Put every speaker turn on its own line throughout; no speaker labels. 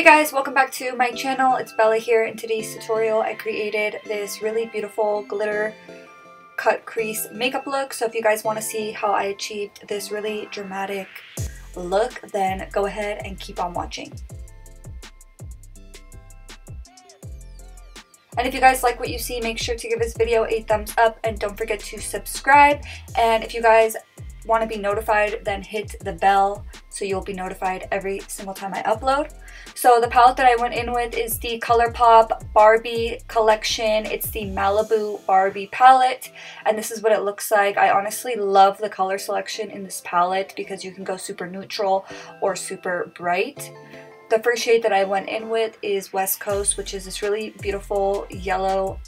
Hey guys, welcome back to my channel. It's Bella here. In today's tutorial I created this really beautiful glitter cut crease makeup look. So if you guys want to see how I achieved this really dramatic look, then go ahead and keep on watching. And if you guys like what you see, make sure to give this video a thumbs up and don't forget to subscribe. And if you guys want to be notified, then hit the bell so you'll be notified every single time I upload. So the palette that I went in with is the ColourPop Barbie collection. It's the Malibu Barbie palette, and this is what it looks like. I honestly love the color selection in this palette because you can go super neutral or super bright. The first shade that I went in with is West Coast, which is this really beautiful yellow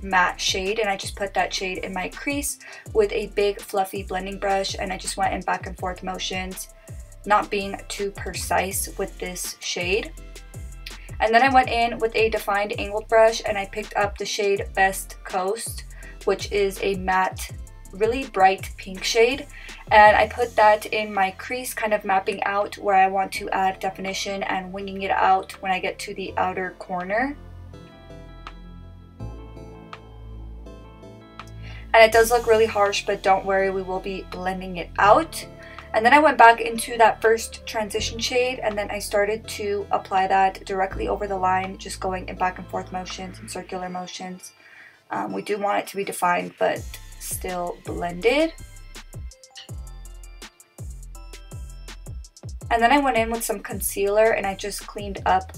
matte shade, and I just put that shade in my crease with a big fluffy blending brush, and I just went in back and forth motions, not being too precise with this shade. And then I went in with a defined angled brush and I picked up the shade West Coast, which is a matte, really bright pink shade, and I put that in my crease, kind of mapping out where I want to add definition and winging it out when I get to the outer corner. And it does look really harsh, but don't worry, we will be blending it out. And then I went back into that first transition shade and then I started to apply that directly over the line, just going in back and forth motions and circular motions. We do want it to be defined but still blended. And then I went in with some concealer and I just cleaned up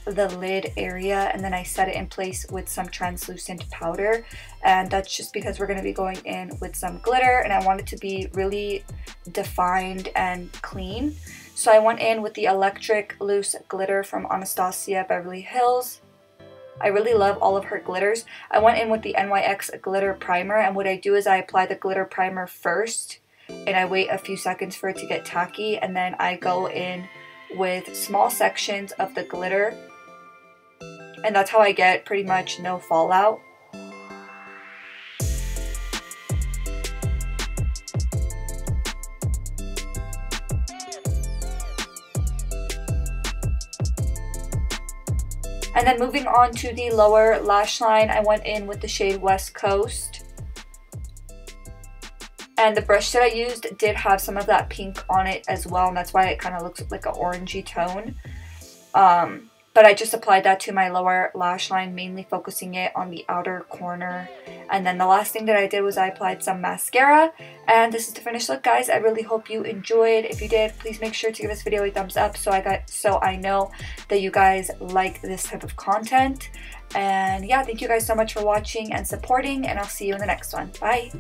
the lid area, and then I set it in place with some translucent powder, and that's just because we're going to be going in with some glitter and I want it to be really defined and clean. So I went in with the electric loose glitter from Anastasia Beverly Hills. I really love all of her glitters. I went in with the NYX glitter primer, and what I do is I apply the glitter primer first and I wait a few seconds for it to get tacky, and then I go in with small sections of the glitter, and that's how I get pretty much no fallout. And then moving on to the lower lash line, I went in with the shade West Coast. And the brush that I used did have some of that pink on it as well, and that's why it kind of looks like an orangey tone. But I just applied that to my lower lash line, mainly focusing it on the outer corner. And then the last thing that I did was I applied some mascara. And this is the finished look, guys. I really hope you enjoyed. If you did, please make sure to give this video a thumbs up so I know that you guys like this type of content. And yeah, thank you guys so much for watching and supporting, and I'll see you in the next one. Bye!